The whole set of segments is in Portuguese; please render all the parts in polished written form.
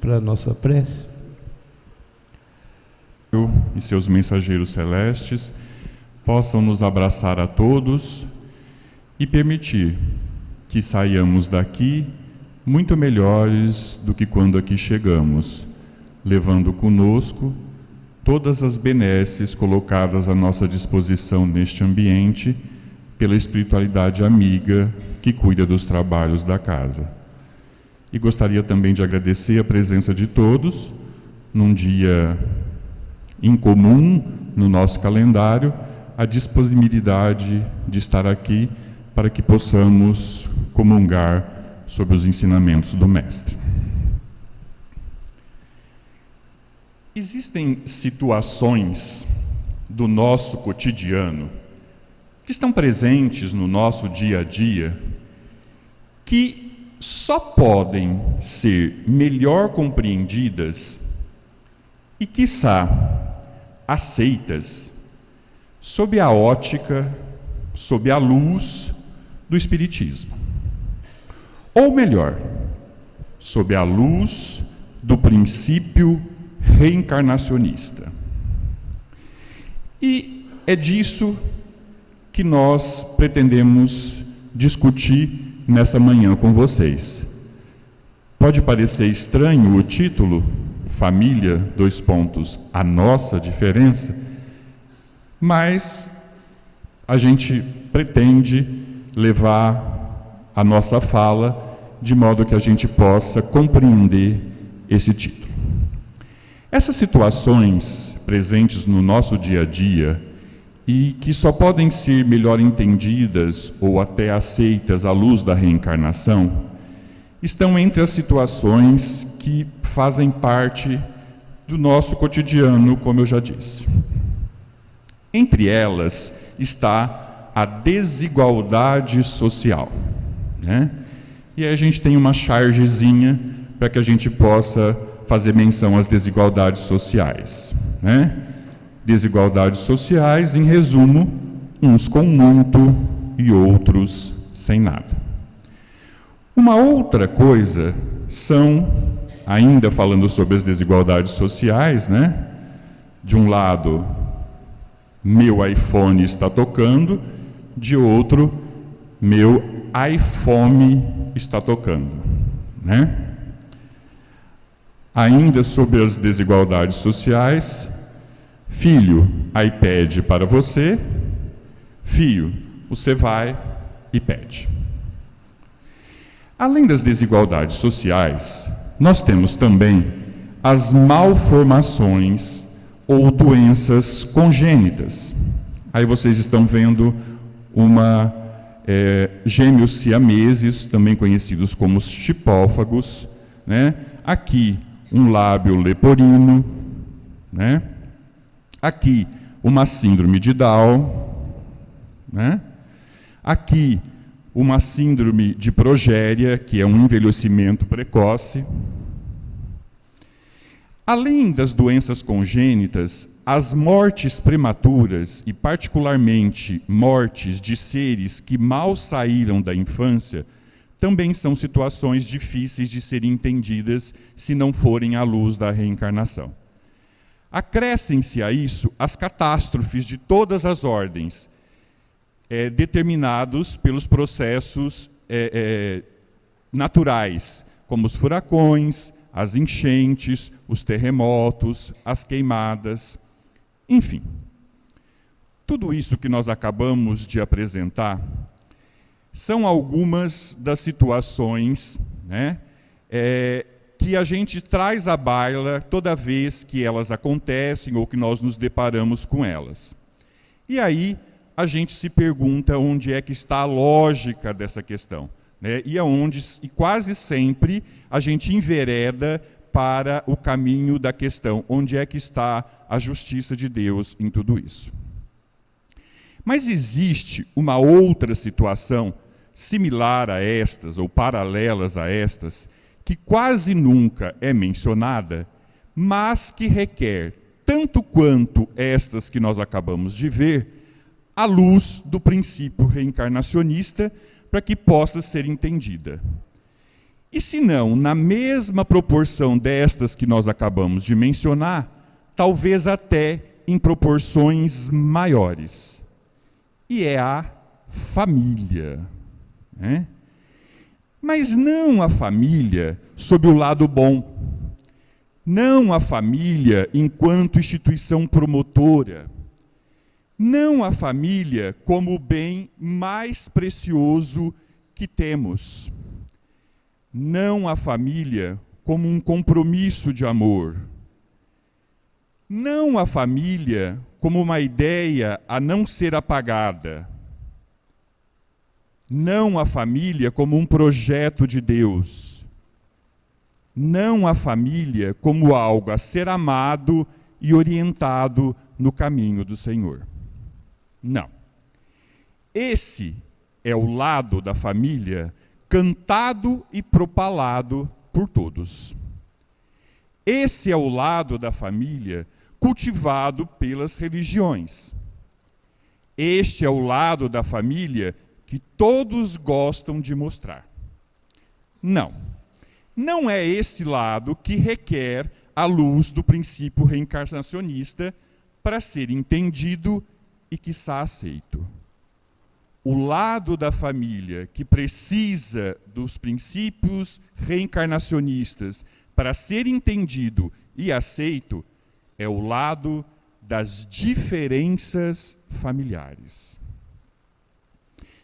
para a nossa prece. E seus mensageiros celestes possam nos abraçar a todos e permitir que saiamos daqui muito melhores do que quando aqui chegamos, levando conosco todas as benesses colocadas à nossa disposição neste ambiente pela espiritualidade amiga que cuida dos trabalhos da casa. E gostaria também de agradecer a presença de todos num dia incomum no nosso calendário, a disponibilidade de estar aqui para que possamos comungar sobre os ensinamentos do Mestre. Existem situações do nosso cotidiano que estão presentes no nosso dia a dia que só podem ser melhor compreendidas e, quiçá, aceitas sob a ótica, sob a luz do Espiritismo. Ou melhor, sob a luz do princípio reencarnacionista. E é disso que nós pretendemos discutir nessa manhã com vocês. Pode parecer estranho o título, Família, a nossa diferença, mas a gente pretende levar a nossa fala de modo que a gente possa compreender esse título. Essas situações presentes no nosso dia a dia e que só podem ser melhor entendidas ou até aceitas à luz da reencarnação, estão entre as situações que fazem parte do nosso cotidiano, como eu já disse. Entre elas está a desigualdade social, né? E aí a gente tem uma chargezinha para que a gente possa fazer menção às desigualdades sociais, né? Desigualdades sociais, em resumo, uns com muito e outros sem nada. Uma outra coisa são, ainda falando sobre as desigualdades sociais, né? De um lado, meu iPhone está tocando, de outro, meu iPhone está tocando, né? Ainda sobre as desigualdades sociais, filho, iPad para você, filho, você vai e pede. Além das desigualdades sociais, nós temos também as malformações ou doenças congênitas. Aí vocês estão vendo gêmeos siameses, também conhecidos como os chipófagos, né? Aqui um lábio leporino, né? Aqui uma síndrome de Down, né? Aqui uma síndrome de progéria, que é um envelhecimento precoce. Além das doenças congênitas, as mortes prematuras, e particularmente mortes de seres que mal saíram da infância, também são situações difíceis de serem entendidas se não forem à luz da reencarnação. Acrescem-se a isso as catástrofes de todas as ordens, determinados pelos processos naturais, como os furacões, as enchentes, os terremotos, as queimadas, enfim. Tudo isso que nós acabamos de apresentar são algumas das situações, né, que a gente traz à baila toda vez que elas acontecem ou que nós nos deparamos com elas. E aí a gente se pergunta onde é que está a lógica dessa questão, né? E quase sempre a gente envereda para o caminho da questão, onde é que está a justiça de Deus em tudo isso. Mas existe uma outra situação similar a estas, ou paralelas a estas, que quase nunca é mencionada, mas que requer, tanto quanto estas que nós acabamos de ver, a luz do princípio reencarnacionista para que possa ser entendida. E se não, na mesma proporção destas que nós acabamos de mencionar, talvez até em proporções maiores. E é a família, né? Mas não a família sob o lado bom. Não a família enquanto instituição promotora. Não a família como o bem mais precioso que temos. Não a família como um compromisso de amor. Não a família como uma ideia a não ser apagada. Não a família como um projeto de Deus. Não a família como algo a ser amado e orientado no caminho do Senhor. Não. Esse é o lado da família cantado e propalado por todos. Esse é o lado da família cultivado pelas religiões. Este é o lado da família que todos gostam de mostrar. Não. Não é esse lado que requer a luz do princípio reencarnacionista para ser entendido e quiçá aceito. O lado da família que precisa dos princípios reencarnacionistas para ser entendido e aceito é o lado das diferenças familiares.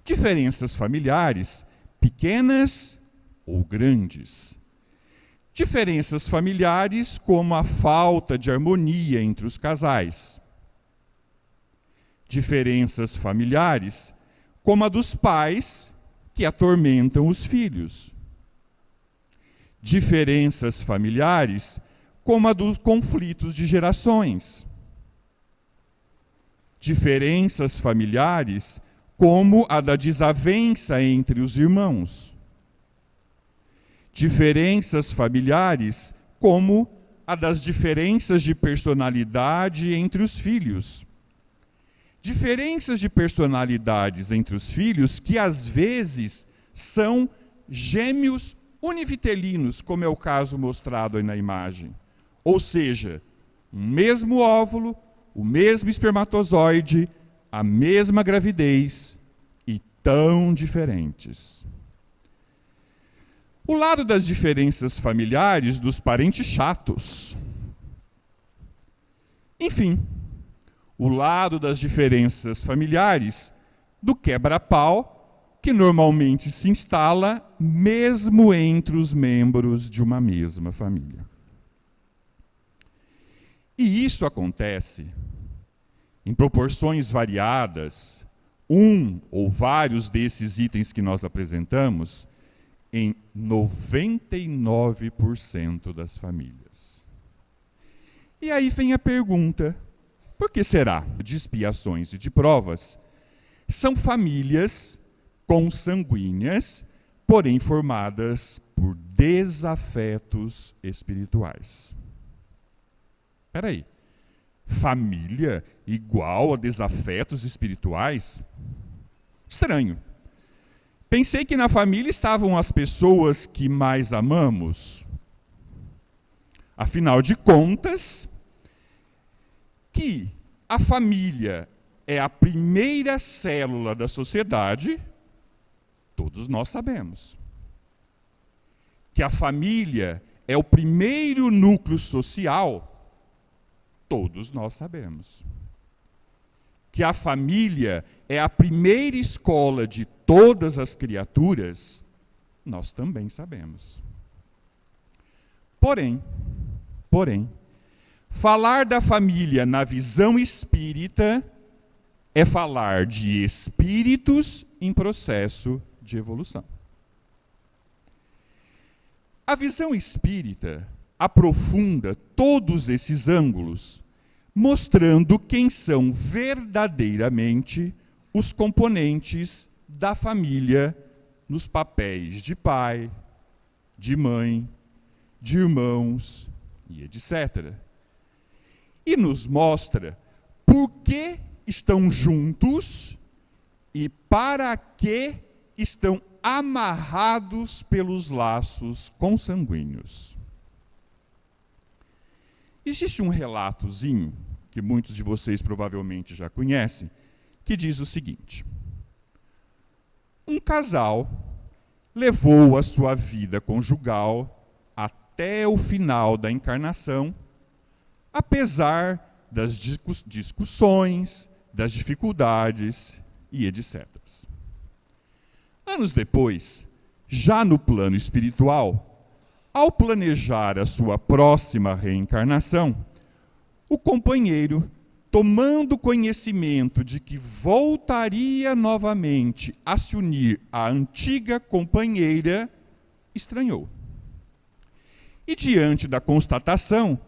Diferenças familiares pequenas ou grandes. Diferenças familiares como a falta de harmonia entre os casais. Diferenças familiares como a dos pais que atormentam os filhos. Diferenças familiares como a dos conflitos de gerações. Diferenças familiares como a da desavença entre os irmãos. Diferenças familiares como a das diferenças de personalidade entre os filhos. Diferenças de personalidades entre os filhos que às vezes são gêmeos univitelinos, como é o caso mostrado aí na imagem. Ou seja, um mesmo óvulo, o mesmo espermatozoide, a mesma gravidez e tão diferentes. O lado das diferenças familiares dos parentes chatos. Enfim, o lado das diferenças familiares do quebra-pau, que normalmente se instala mesmo entre os membros de uma mesma família. E isso acontece em proporções variadas, um ou vários desses itens que nós apresentamos, em 99% das famílias. E aí vem a pergunta: por que será? De expiações e de provas, são famílias consanguíneas, porém formadas por desafetos espirituais. Espera aí, família igual a desafetos espirituais? Estranho. Pensei que na família estavam as pessoas que mais amamos. Afinal de contas, que a família é a primeira célula da sociedade, todos nós sabemos. Que a família é o primeiro núcleo social, todos nós sabemos. Que a família é a primeira escola de todas as criaturas, nós também sabemos. Porém, falar da família na visão espírita é falar de espíritos em processo de evolução. A visão espírita aprofunda todos esses ângulos, mostrando quem são verdadeiramente os componentes da família nos papéis de pai, de mãe, de irmãos e etc. E nos mostra por que estão juntos e para que estão amarrados pelos laços consanguíneos. Existe um relatozinho, que muitos de vocês provavelmente já conhecem, que diz o seguinte: um casal levou a sua vida conjugal até o final da encarnação, apesar das discussões, das dificuldades e etc. Anos depois, já no plano espiritual, ao planejar a sua próxima reencarnação, o companheiro, tomando conhecimento de que voltaria novamente a se unir à antiga companheira, estranhou. E diante da constatação,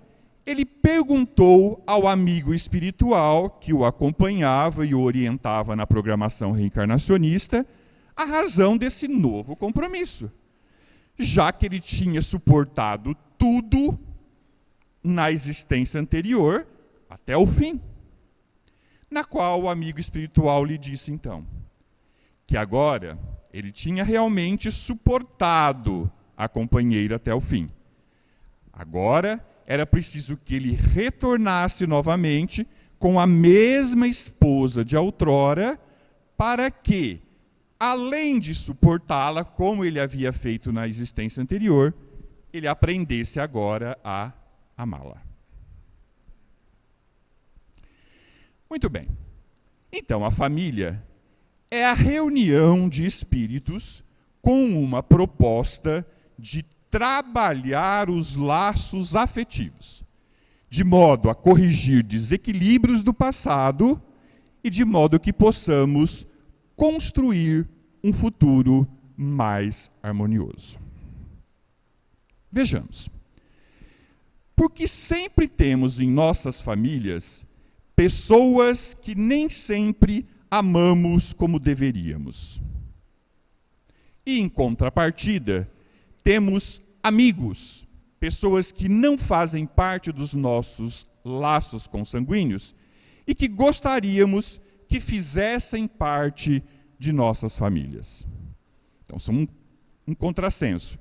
ele perguntou ao amigo espiritual que o acompanhava e o orientava na programação reencarnacionista a razão desse novo compromisso, já que ele tinha suportado tudo na existência anterior até o fim. Na qual o amigo espiritual lhe disse então que agora ele tinha realmente suportado a companheira até o fim. Agora era preciso que ele retornasse novamente com a mesma esposa de outrora, para que, além de suportá-la, como ele havia feito na existência anterior, ele aprendesse agora a amá-la. Muito bem. Então, a família é a reunião de espíritos com uma proposta de trabalhar os laços afetivos, de modo a corrigir desequilíbrios do passado e de modo que possamos construir um futuro mais harmonioso. Vejamos. Porque sempre temos em nossas famílias pessoas que nem sempre amamos como deveríamos. E, em contrapartida, temos amigos, pessoas que não fazem parte dos nossos laços consanguíneos e que gostaríamos que fizessem parte de nossas famílias. Então, são um contrassenso.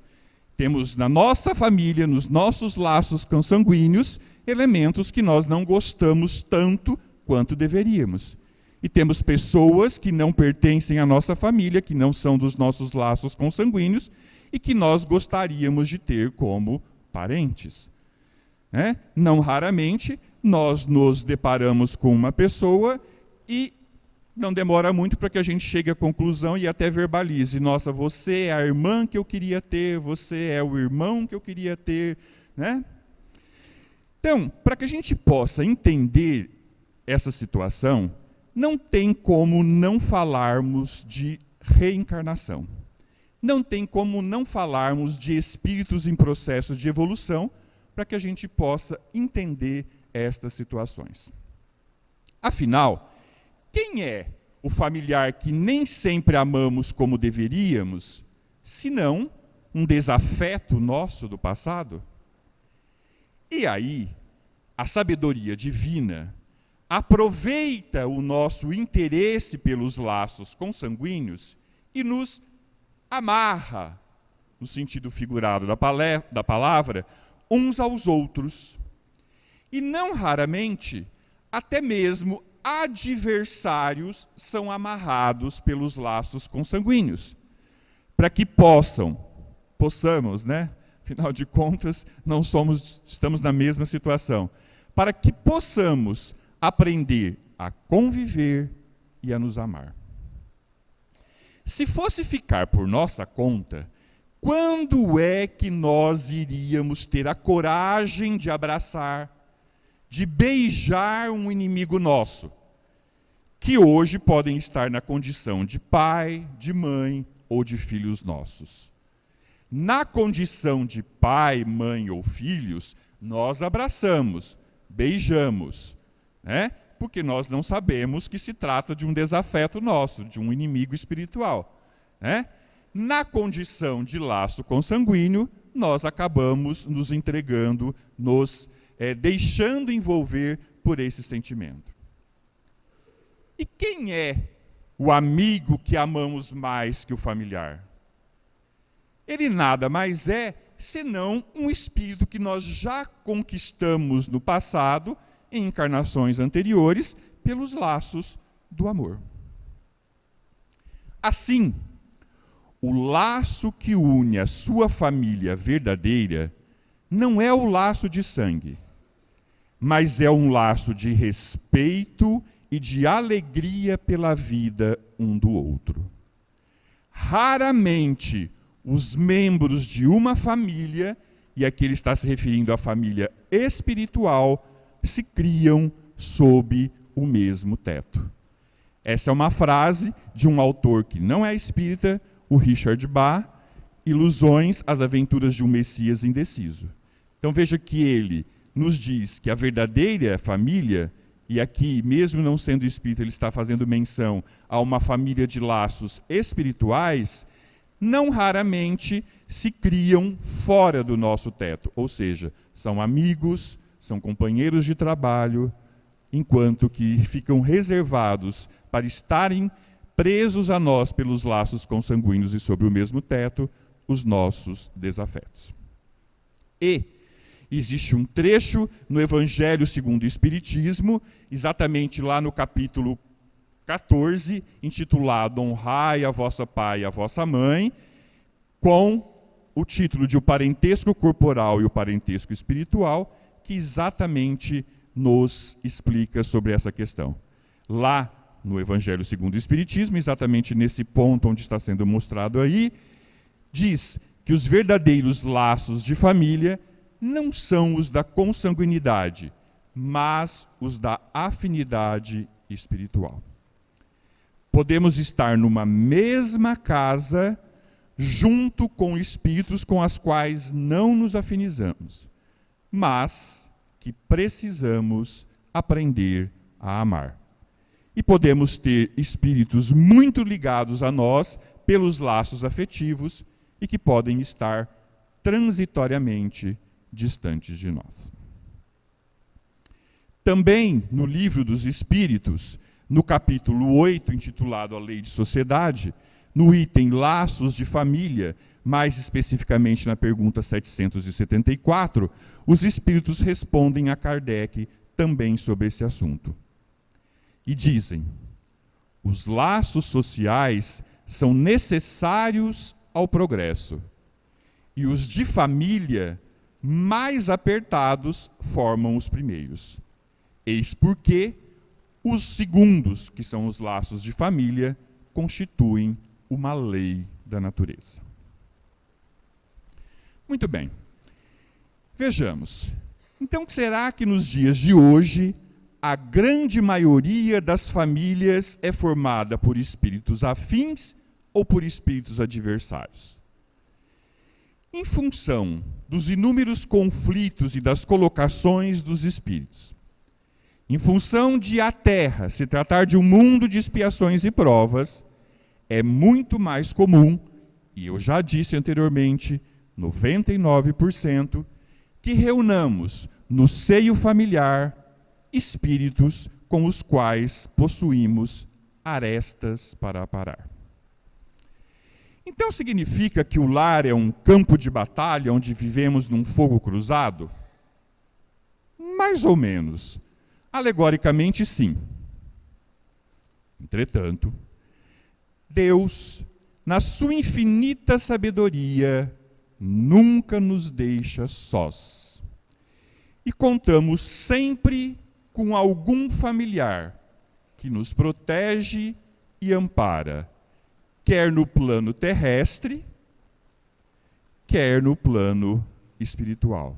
Temos na nossa família, nos nossos laços consanguíneos, elementos que nós não gostamos tanto quanto deveríamos. E temos pessoas que não pertencem à nossa família, que não são dos nossos laços consanguíneos, e que nós gostaríamos de ter como parentes. Não raramente, nós nos deparamos com uma pessoa e não demora muito para que a gente chegue à conclusão e até verbalize: nossa, você é a irmã que eu queria ter, você é o irmão que eu queria ter. Então, para que a gente possa entender essa situação, não tem como não falarmos de reencarnação. Não tem como não falarmos de espíritos em processo de evolução, para que a gente possa entender estas situações. Afinal, quem é o familiar que nem sempre amamos como deveríamos, senão um desafeto nosso do passado? E aí, a sabedoria divina aproveita o nosso interesse pelos laços consanguíneos e nos amarra, no sentido figurado da palavra, uns aos outros. E não raramente, até mesmo adversários são amarrados pelos laços consanguíneos, para que possamos, afinal de contas, estamos na mesma situação, para que possamos aprender a conviver e a nos amar. Se fosse ficar por nossa conta, quando é que nós iríamos ter a coragem de abraçar, de beijar um inimigo nosso, que hoje podem estar na condição de pai, de mãe ou de filhos nossos? Na condição de pai, mãe ou filhos, nós abraçamos, beijamos, porque nós não sabemos que se trata de um desafeto nosso, de um inimigo espiritual. Na condição de laço consanguíneo, nós acabamos nos entregando, nos deixando envolver por esse sentimento. E quem é o amigo que amamos mais que o familiar? ele nada mais é senão um espírito que nós já conquistamos no passado, em encarnações anteriores, pelos laços do amor. Assim, o laço que une a sua família verdadeira não é o laço de sangue, mas é um laço de respeito e de alegria pela vida um do outro. Raramente os membros de uma família, e aqui ele está se referindo à família espiritual, se criam sob o mesmo teto. Essa é uma frase de um autor que não é espírita, o Richard Bach, Ilusões, as aventuras de um Messias indeciso. Então veja que ele nos diz que a verdadeira família, e aqui, mesmo não sendo espírita, ele está fazendo menção a uma família de laços espirituais, não raramente se criam fora do nosso teto, ou seja, são amigos, são companheiros de trabalho, enquanto que ficam reservados para estarem presos a nós pelos laços consanguíneos e sobre o mesmo teto, os nossos desafetos. E existe um trecho no Evangelho segundo o Espiritismo, exatamente lá no capítulo 14, intitulado Honrai a vosso pai e a vossa mãe, com o título de O Parentesco Corporal e o Parentesco Espiritual, que exatamente nos explica sobre essa questão. Lá no Evangelho segundo o Espiritismo, exatamente nesse ponto onde está sendo mostrado aí, diz que os verdadeiros laços de família não são os da consanguinidade, mas os da afinidade espiritual. Podemos estar numa mesma casa, junto com espíritos com as quais não nos afinizamos, mas que precisamos aprender a amar. E podemos ter espíritos muito ligados a nós pelos laços afetivos e que podem estar transitoriamente distantes de nós. Também no Livro dos Espíritos, no capítulo 8, intitulado A Lei de Sociedade, no item Laços de Família, mais especificamente na pergunta 774, os espíritos respondem a Kardec também sobre esse assunto. E dizem: os laços sociais são necessários ao progresso, e os de família mais apertados formam os primeiros. Eis porque os segundos, que são os laços de família, constituem uma lei da natureza. Muito bem. Vejamos. Então, será que nos dias de hoje a grande maioria das famílias é formada por espíritos afins ou por espíritos adversários? Em função dos inúmeros conflitos e das colocações dos espíritos, em função de a Terra se tratar de um mundo de expiações e provas, é muito mais comum, e eu já disse anteriormente, 99%, que reunamos no seio familiar espíritos com os quais possuímos arestas para aparar. Então significa que o lar é um campo de batalha onde vivemos num fogo cruzado? Mais ou menos. Alegoricamente, sim. Entretanto, Deus, na sua infinita sabedoria, nunca nos deixa sós. E contamos sempre com algum familiar que nos protege e ampara, quer no plano terrestre, quer no plano espiritual.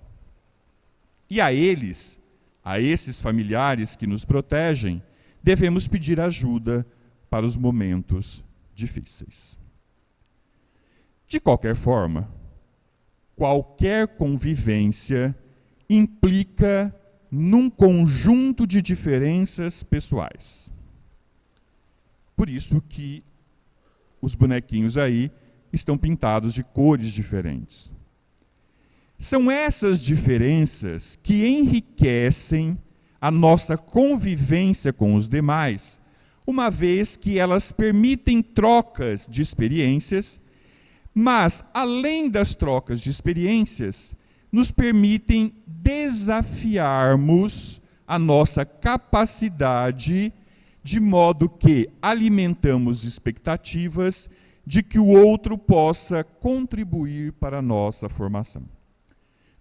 E a esses familiares que nos protegem, devemos pedir ajuda para os momentos difíceis. De qualquer forma, qualquer convivência implica num conjunto de diferenças pessoais. Por isso que os bonequinhos aí estão pintados de cores diferentes. São essas diferenças que enriquecem a nossa convivência com os demais, uma vez que elas permitem trocas de experiências, Mas, além das trocas de experiências, nos permitem desafiarmos a nossa capacidade, de modo que alimentamos expectativas de que o outro possa contribuir para a nossa formação.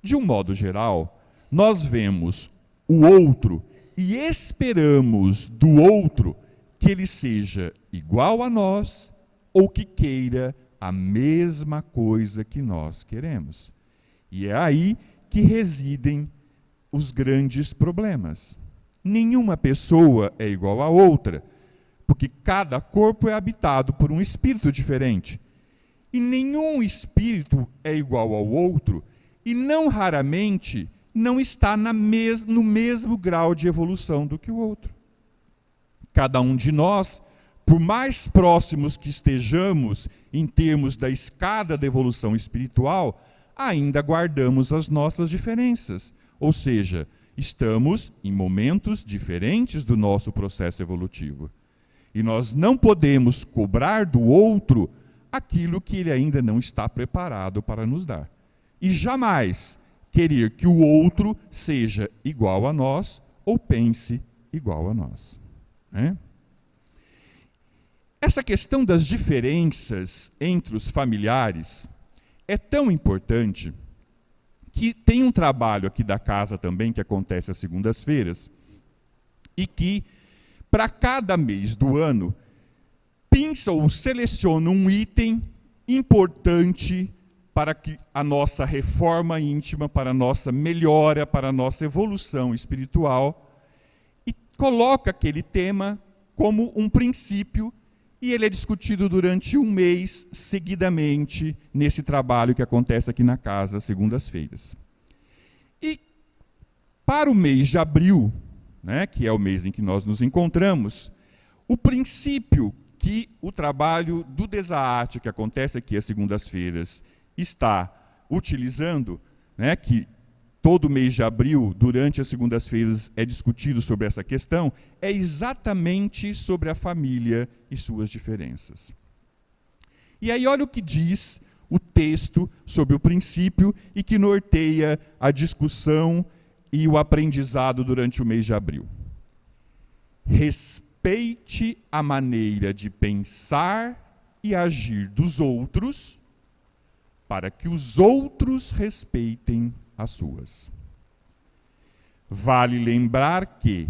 De um modo geral, nós vemos o outro e esperamos do outro que ele seja igual a nós ou que queira a mesma coisa que nós queremos. E é aí que residem os grandes problemas. Nenhuma pessoa é igual a outra, porque cada corpo é habitado por um espírito diferente. E nenhum espírito é igual ao outro, e não raramente não está no mesmo grau de evolução do que o outro. Cada um de nós, por mais próximos que estejamos em termos da escada da evolução espiritual, ainda guardamos as nossas diferenças. Ou seja, estamos em momentos diferentes do nosso processo evolutivo. E nós não podemos cobrar do outro aquilo que ele ainda não está preparado para nos dar. E jamais querer que o outro seja igual a nós ou pense igual a nós. Essa questão das diferenças entre os familiares é tão importante que tem um trabalho aqui da casa também, que acontece às segundas-feiras, e que, para cada mês do ano, pinça ou seleciona um item importante para que a nossa reforma íntima, para a nossa melhora, para a nossa evolução espiritual, e coloca aquele tema como um princípio, e ele é discutido durante um mês, seguidamente, nesse trabalho que acontece aqui na casa, às segundas-feiras. E para o mês de abril, que é o mês em que nós nos encontramos, o princípio que o trabalho do Desaate, que acontece aqui às segundas-feiras, está utilizando, que todo mês de abril, durante as segundas-feiras, é discutido sobre essa questão, é exatamente sobre a família e suas diferenças. E aí olha o que diz o texto sobre o princípio e que norteia a discussão e o aprendizado durante o mês de abril. Respeite a maneira de pensar e agir dos outros, para que os outros respeitem as suas. Vale lembrar que,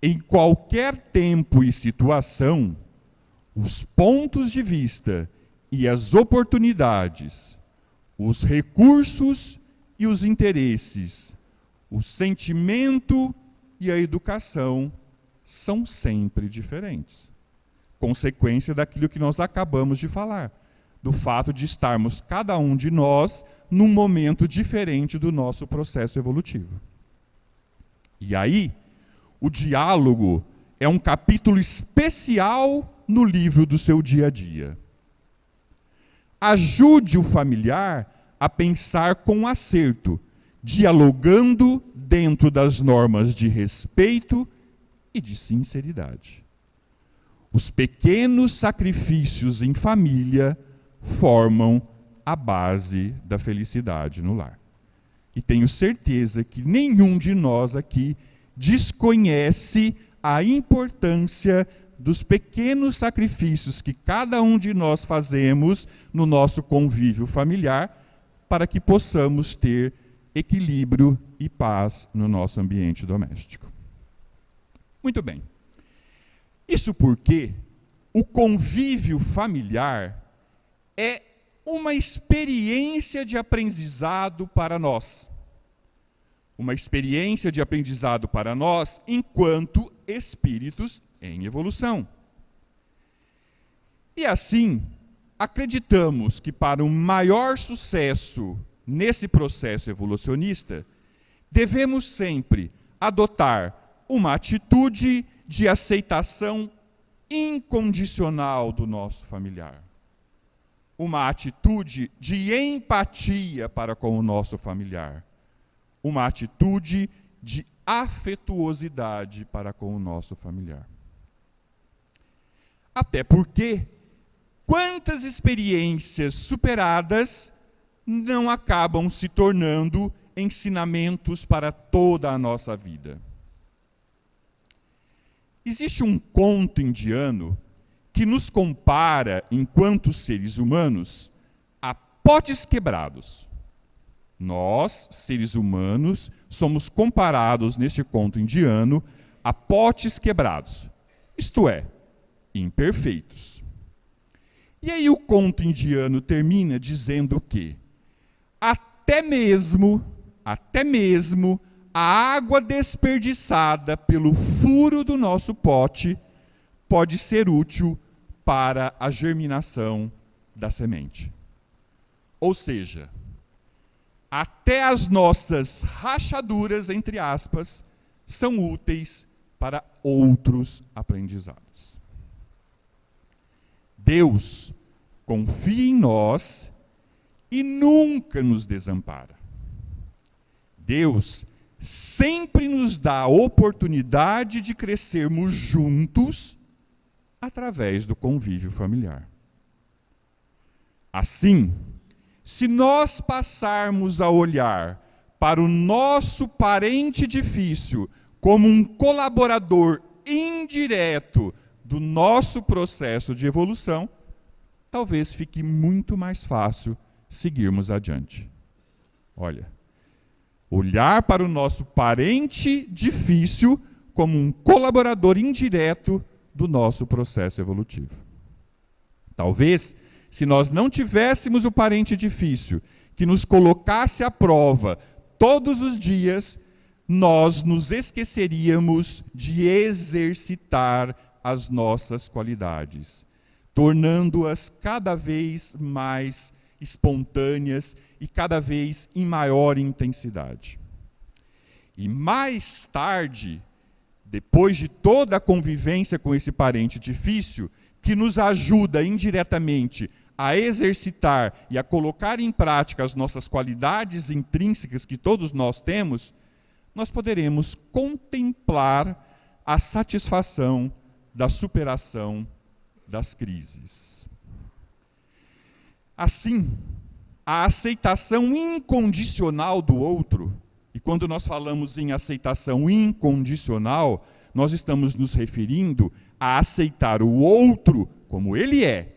em qualquer tempo e situação, os pontos de vista e as oportunidades, os recursos e os interesses, o sentimento e a educação são sempre diferentes. Consequência daquilo que nós acabamos de falar, do fato de estarmos, cada um de nós, num momento diferente do nosso processo evolutivo. E aí, o diálogo é um capítulo especial no livro do seu dia a dia. Ajude o familiar a pensar com acerto, dialogando dentro das normas de respeito e de sinceridade. Os pequenos sacrifícios em família formam a base da felicidade no lar. E tenho certeza que nenhum de nós aqui desconhece a importância dos pequenos sacrifícios que cada um de nós fazemos no nosso convívio familiar para que possamos ter equilíbrio e paz no nosso ambiente doméstico. Muito bem. Isso porque o convívio familiar é uma experiência de aprendizado para nós. Uma experiência de aprendizado para nós enquanto espíritos em evolução. E assim, acreditamos que para um maior sucesso nesse processo evolucionista, devemos sempre adotar uma atitude de aceitação incondicional do nosso familiar. Uma atitude de empatia para com o nosso familiar. Uma atitude de afetuosidade para com o nosso familiar. Até porque quantas experiências superadas não acabam se tornando ensinamentos para toda a nossa vida. Existe um conto indiano que nos compara, enquanto seres humanos, a potes quebrados. Nós, seres humanos, somos comparados neste conto indiano a potes quebrados, isto é, imperfeitos. E aí o conto indiano termina dizendo que até mesmo a água desperdiçada pelo furo do nosso pote pode ser útil para a germinação da semente. Ou seja, até as nossas rachaduras, entre aspas, são úteis para outros aprendizados. Deus confia em nós e nunca nos desampara. Deus sempre nos dá a oportunidade de crescermos juntos através do convívio familiar. Assim, se nós passarmos a olhar para o nosso parente difícil como um colaborador indireto do nosso processo de evolução, talvez fique muito mais fácil seguirmos adiante. Olha, olhar para o nosso parente difícil como um colaborador indireto do nosso processo evolutivo. Talvez, se nós não tivéssemos o parente difícil que nos colocasse à prova todos os dias, nós nos esqueceríamos de exercitar as nossas qualidades, tornando-as cada vez mais espontâneas e cada vez em maior intensidade. E mais tarde, depois de toda a convivência com esse parente difícil, que nos ajuda indiretamente a exercitar e a colocar em prática as nossas qualidades intrínsecas que todos nós temos, nós poderemos contemplar a satisfação da superação das crises. Assim, a aceitação incondicional do outro, e quando nós falamos em aceitação incondicional, nós estamos nos referindo a aceitar o outro como ele é,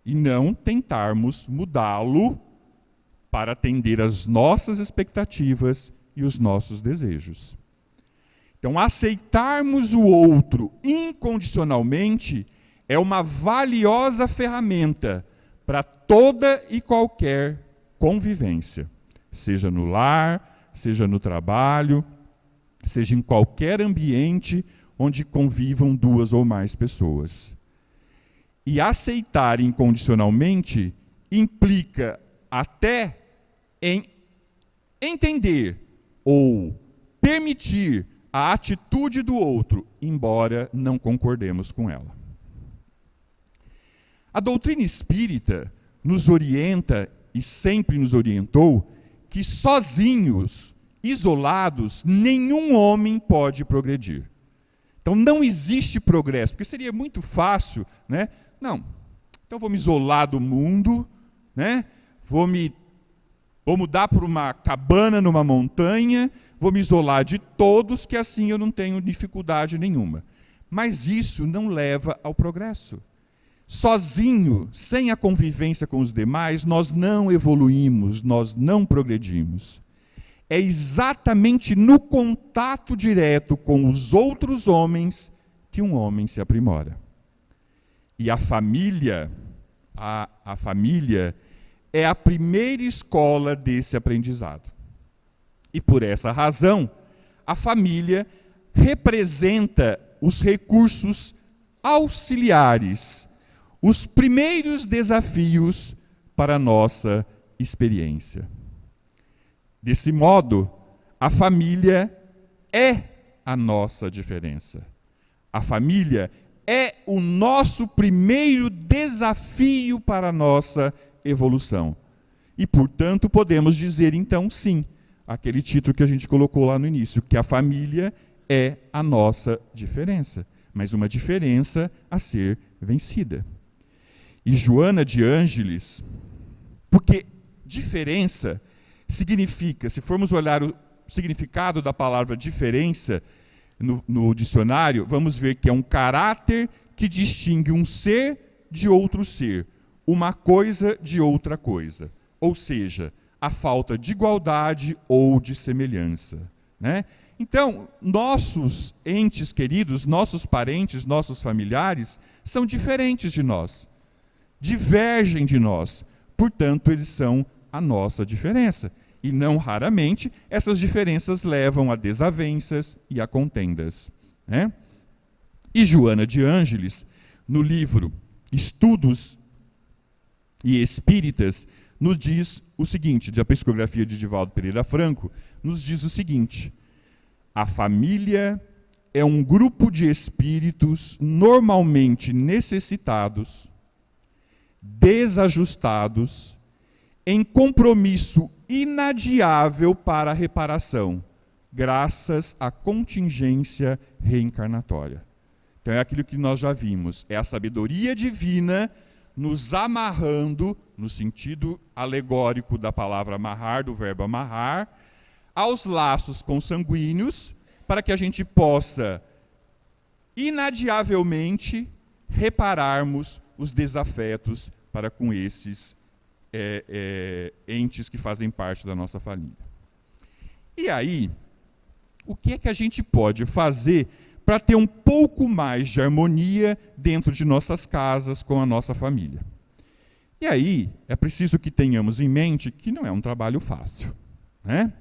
e não tentarmos mudá-lo para atender às nossas expectativas e os nossos desejos. Então, aceitarmos o outro incondicionalmente é uma valiosa ferramenta para toda e qualquer convivência, seja no lar, seja no trabalho, seja em qualquer ambiente onde convivam duas ou mais pessoas. E aceitar incondicionalmente implica até em entender ou permitir a atitude do outro, embora não concordemos com ela. A doutrina espírita nos orienta, e sempre nos orientou, que sozinhos, isolados, nenhum homem pode progredir. Então não existe progresso, porque seria muito fácil, né? Não, então vou me isolar do mundo, né? Vou mudar para uma cabana numa montanha, vou me isolar de todos, que assim eu não tenho dificuldade nenhuma. Mas isso não leva ao progresso. Sozinho, sem a convivência com os demais, nós não evoluímos, nós não progredimos. É exatamente no contato direto com os outros homens que um homem se aprimora. E a família é a primeira escola desse aprendizado. E por essa razão, a família representa os recursos auxiliares, os primeiros desafios para a nossa experiência. Desse modo, a família é a nossa diferença. A família é o nosso primeiro desafio para a nossa evolução. E, portanto, podemos dizer, então, sim, aquele título que a gente colocou lá no início, que a família é a nossa diferença, mas uma diferença a ser vencida. e Joana de Ângeles, porque diferença significa, se formos olhar o significado da palavra diferença no dicionário, vamos ver que é um caráter que distingue um ser de outro ser, uma coisa de outra coisa. Ou seja, a falta de igualdade ou de semelhança, né? Então, nossos entes queridos, nossos parentes, nossos familiares, são diferentes de nós, divergem de nós, portanto, eles são a nossa diferença. E não raramente, essas diferenças levam a desavenças e a contendas, né? E Joana de Ângeles, no livro Estudos e Espíritas, nos diz o seguinte, da psicografia de Divaldo Pereira Franco, nos diz o seguinte: a família é um grupo de espíritos normalmente necessitados, desajustados, em compromisso inadiável para a reparação, graças à contingência reencarnatória. Então é aquilo que nós já vimos, é a sabedoria divina nos amarrando, no sentido alegórico da palavra amarrar, do verbo amarrar, aos laços consanguíneos, para que a gente possa inadiavelmente repararmos os desafetos para com esses entes que fazem parte da nossa família. E aí, o que é que a gente pode fazer para ter um pouco mais de harmonia dentro de nossas casas com a nossa família? E aí, é preciso que tenhamos em mente que não é um trabalho fácil, né?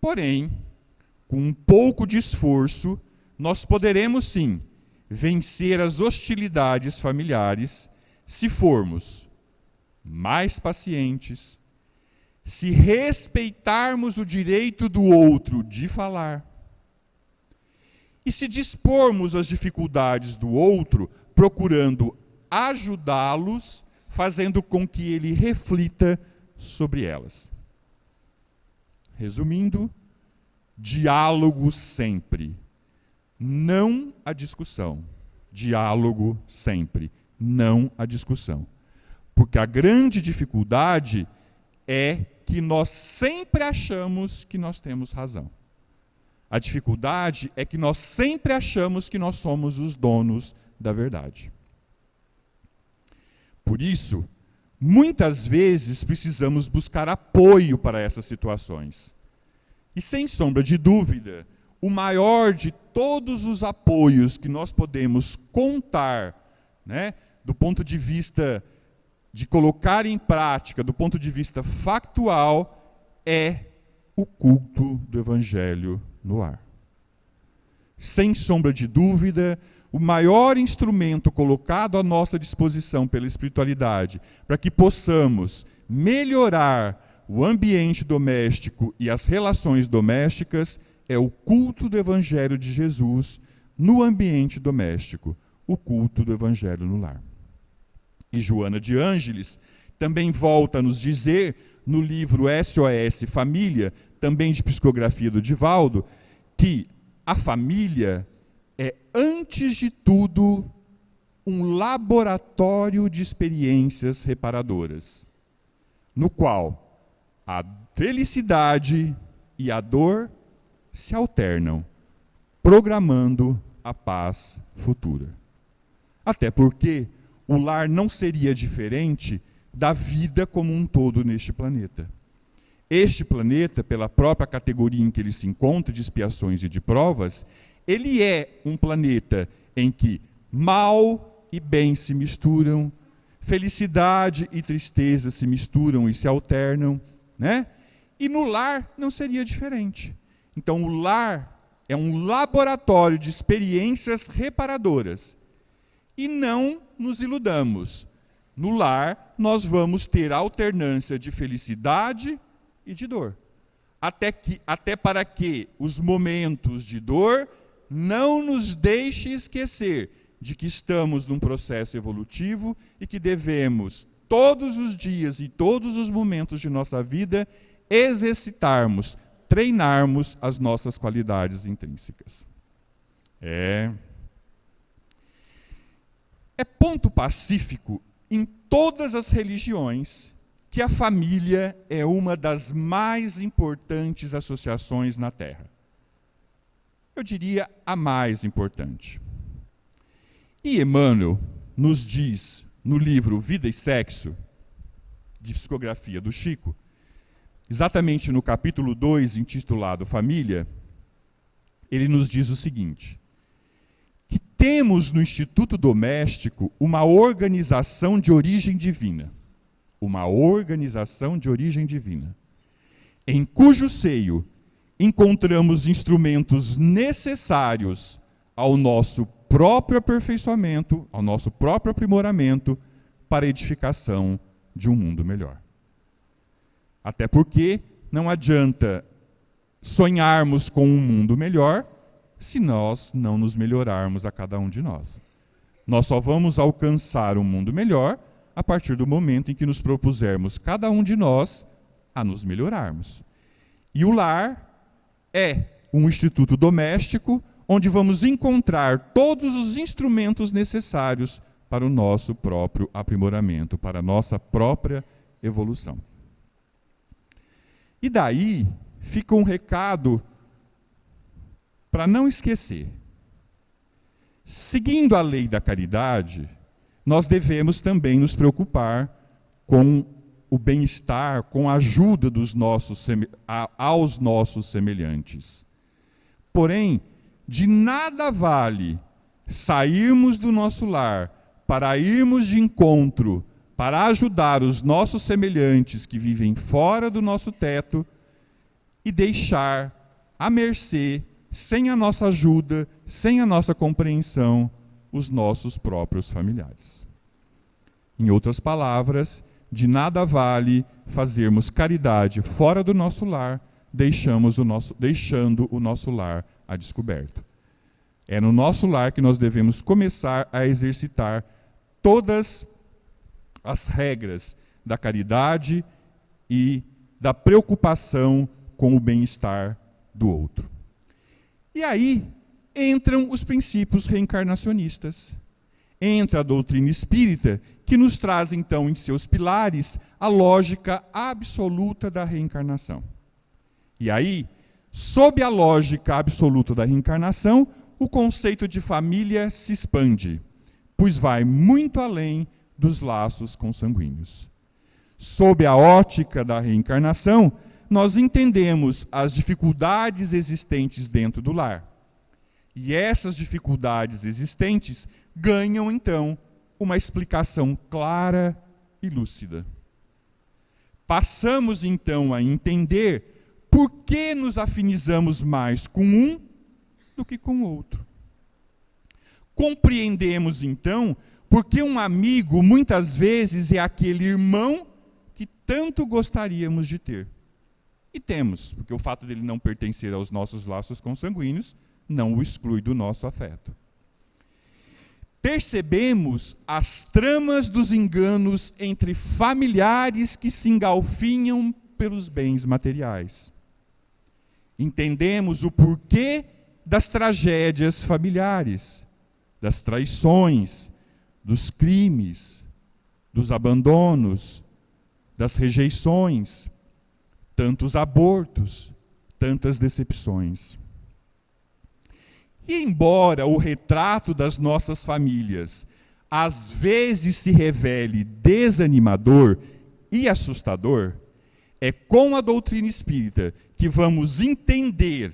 Porém, com um pouco de esforço, nós poderemos sim vencer as hostilidades familiares se formos mais pacientes, se respeitarmos o direito do outro de falar e se dispormos às dificuldades do outro, procurando ajudá-los, fazendo com que ele reflita sobre elas. Resumindo, diálogo sempre, não a discussão. Diálogo sempre, não a discussão. Porque a grande dificuldade é que nós sempre achamos que nós temos razão. A dificuldade é que nós sempre achamos que nós somos os donos da verdade. Por isso, muitas vezes precisamos buscar apoio para essas situações. E sem sombra de dúvida, o maior de todos os apoios que nós podemos contar, né, do ponto de vista de colocar em prática, do ponto de vista factual, é o culto do Evangelho no lar. Sem sombra de dúvida, o maior instrumento colocado à nossa disposição pela espiritualidade para que possamos melhorar o ambiente doméstico e as relações domésticas é o culto do Evangelho de Jesus no ambiente doméstico, o culto do Evangelho no lar. E Joana de Ângeles também volta a nos dizer, no livro SOS Família, também de psicografia do Divaldo, que a família é, antes de tudo, um laboratório de experiências reparadoras, no qual a felicidade e a dor se alternam, programando a paz futura. Até porque o lar não seria diferente da vida como um todo neste planeta. Este planeta, pela própria categoria em que ele se encontra, de expiações e de provas, ele é um planeta em que mal e bem se misturam, felicidade e tristeza se misturam e se alternam, né? E no lar não seria diferente. Então o lar é um laboratório de experiências reparadoras. E não nos iludamos. No lar, nós vamos ter alternância de felicidade e de dor. Até para que os momentos de dor não nos deixem esquecer de que estamos num processo evolutivo e que devemos, todos os dias e todos os momentos de nossa vida, exercitarmos, treinarmos as nossas qualidades intrínsecas. É ponto pacífico em todas as religiões que a família é uma das mais importantes associações na Terra. Eu diria a mais importante. E Emmanuel nos diz, no livro Vida e Sexo, de psicografia do Chico, exatamente no capítulo 2, intitulado Família, ele nos diz o seguinte: que temos no Instituto Doméstico uma organização de origem divina. Uma organização de origem divina, em cujo seio encontramos instrumentos necessários ao nosso próprio aperfeiçoamento, ao nosso próprio aprimoramento, para a edificação de um mundo melhor. Até porque não adianta sonharmos com um mundo melhor se nós não nos melhorarmos a cada um de nós. Nós só vamos alcançar um mundo melhor a partir do momento em que nos propusermos, cada um de nós, a nos melhorarmos. E o lar é um instituto doméstico onde vamos encontrar todos os instrumentos necessários para o nosso próprio aprimoramento, para a nossa própria evolução. E daí fica um recado para não esquecer. Seguindo a lei da caridade, nós devemos também nos preocupar com o bem-estar, com a ajuda aos nossos semelhantes. Porém, de nada vale sairmos do nosso lar para irmos de encontro, para ajudar os nossos semelhantes que vivem fora do nosso teto e deixar à mercê, sem a nossa ajuda, sem a nossa compreensão, os nossos próprios familiares. Em outras palavras, de nada vale fazermos caridade fora do nosso lar, deixando o nosso lar a descoberto. É no nosso lar que nós devemos começar a exercitar todas as regras da caridade e da preocupação com o bem-estar do outro. E aí entram os princípios reencarnacionistas. Entra a doutrina espírita, que nos traz, então, em seus pilares, a lógica absoluta da reencarnação. E aí, sob a lógica absoluta da reencarnação, o conceito de família se expande, pois vai muito além dos laços consanguíneos. Sob a ótica da reencarnação, nós entendemos as dificuldades existentes dentro do lar. E essas dificuldades existentes ganham, então, uma explicação clara e lúcida. Passamos, então, a entender por que nos afinizamos mais com um do que com o outro. Compreendemos, então, por que um amigo, muitas vezes, é aquele irmão que tanto gostaríamos de ter. E temos, porque o fato dele não pertencer aos nossos laços consanguíneos não o exclui do nosso afeto. Percebemos as tramas dos enganos entre familiares que se engalfinham pelos bens materiais. Entendemos o porquê das tragédias familiares, das traições, dos crimes, dos abandonos, das rejeições, tantos abortos, tantas decepções. E embora o retrato das nossas famílias às vezes se revele desanimador e assustador, é com a doutrina espírita que vamos entender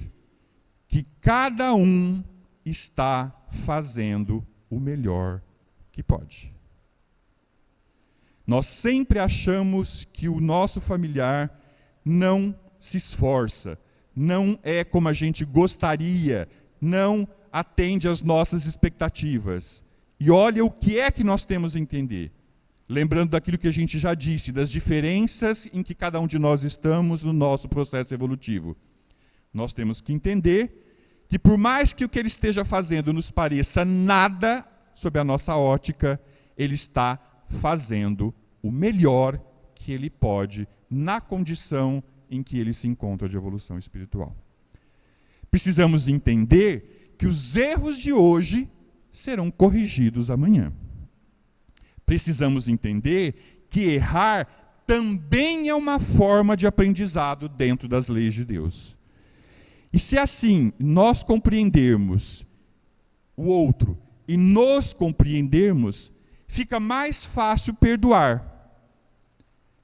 que cada um está fazendo o melhor que pode. Nós sempre achamos que o nosso familiar não se esforça, não é como a gente gostaria, não atende às nossas expectativas. E olha o que é que nós temos a entender. Lembrando daquilo que a gente já disse, das diferenças em que cada um de nós estamos no nosso processo evolutivo. Nós temos que entender que por mais que o que ele esteja fazendo nos pareça nada, sob a nossa ótica, ele está fazendo o melhor que ele pode na condição em que ele se encontra de evolução espiritual. Precisamos entender que os erros de hoje serão corrigidos amanhã. Precisamos entender que errar também é uma forma de aprendizado dentro das leis de Deus. E se assim nós compreendermos o outro e nos compreendermos, fica mais fácil perdoar.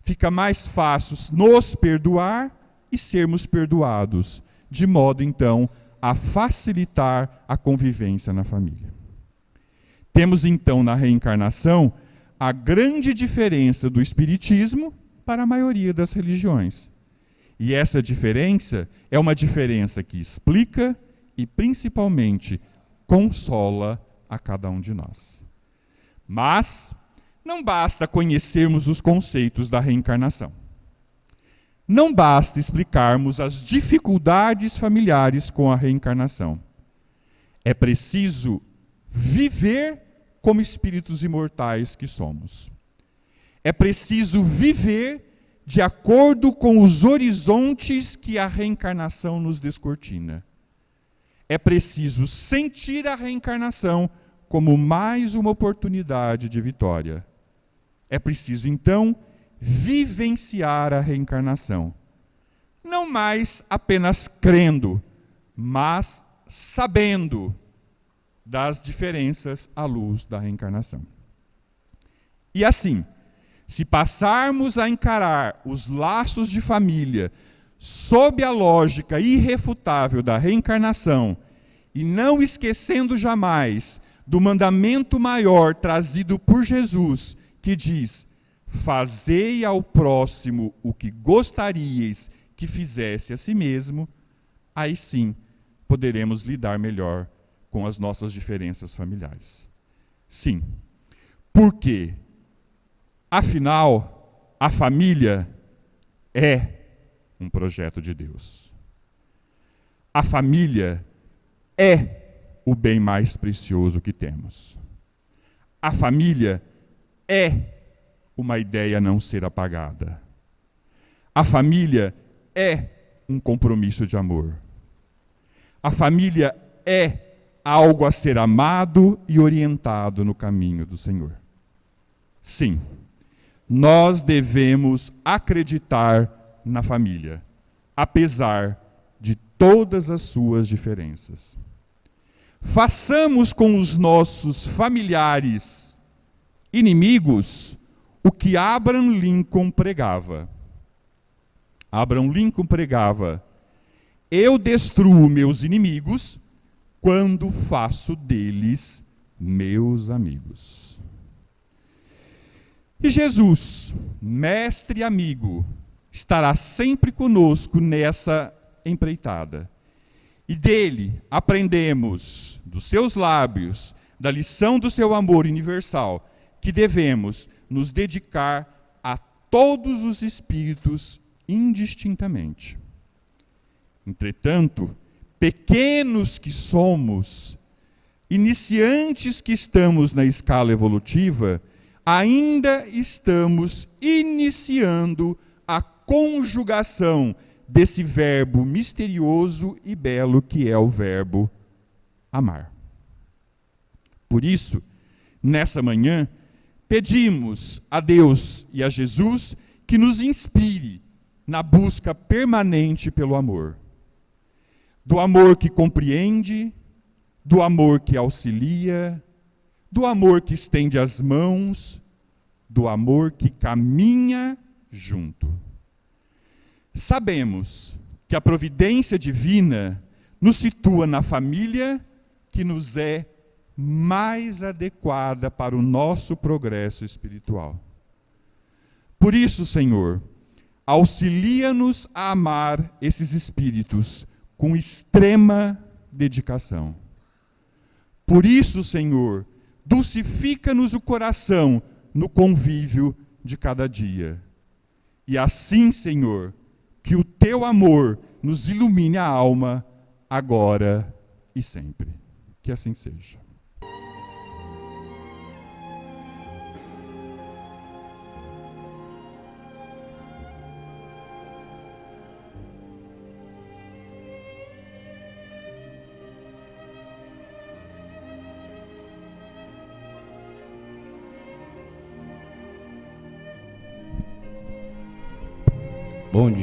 Fica mais fácil nos perdoar e sermos perdoados, de modo então a facilitar a convivência na família. Temos então na reencarnação a grande diferença do espiritismo para a maioria das religiões. E essa diferença é uma diferença que explica e principalmente consola a cada um de nós. Mas não basta conhecermos os conceitos da reencarnação. Não basta explicarmos as dificuldades familiares com a reencarnação. É preciso viver como espíritos imortais que somos. É preciso viver de acordo com os horizontes que a reencarnação nos descortina. É preciso sentir a reencarnação como mais uma oportunidade de vitória. É preciso, então, vivenciar a reencarnação. Não mais apenas crendo, mas sabendo das diferenças à luz da reencarnação. E assim, se passarmos a encarar os laços de família sob a lógica irrefutável da reencarnação e não esquecendo jamais do mandamento maior trazido por Jesus, que diz: fazei ao próximo o que gostaríeis que fizesse a si mesmo, aí sim poderemos lidar melhor com as nossas diferenças familiares. Sim, porque, afinal, a família é um projeto de Deus. A família é o bem mais precioso que temos. A família é uma ideia a não ser apagada. A família é um compromisso de amor. A família é algo a ser amado e orientado no caminho do Senhor. Sim, nós devemos acreditar na família, apesar de todas as suas diferenças. Façamos com os nossos familiares inimigos o que Abraham Lincoln pregava. Abraham Lincoln pregava: eu destruo meus inimigos quando faço deles meus amigos. E Jesus, mestre e amigo, estará sempre conosco nessa empreitada. E dele aprendemos, dos seus lábios, da lição do seu amor universal, que devemos nos dedicar a todos os espíritos indistintamente. Entretanto, pequenos que somos, iniciantes que estamos na escala evolutiva, ainda estamos iniciando a conjugação desse verbo misterioso e belo que é o verbo amar. Por isso, nessa manhã, pedimos a Deus e a Jesus que nos inspire na busca permanente pelo amor. Do amor que compreende, do amor que auxilia, do amor que estende as mãos, do amor que caminha junto. Sabemos que a providência divina nos situa na família que nos é mais adequada para o nosso progresso espiritual. Por isso, Senhor, auxilia-nos a amar esses espíritos com extrema dedicação. Por isso, Senhor, dulcifica-nos o coração no convívio de cada dia. E assim, Senhor, que o teu amor nos ilumine a alma, agora e sempre. Que assim seja. Bom dia.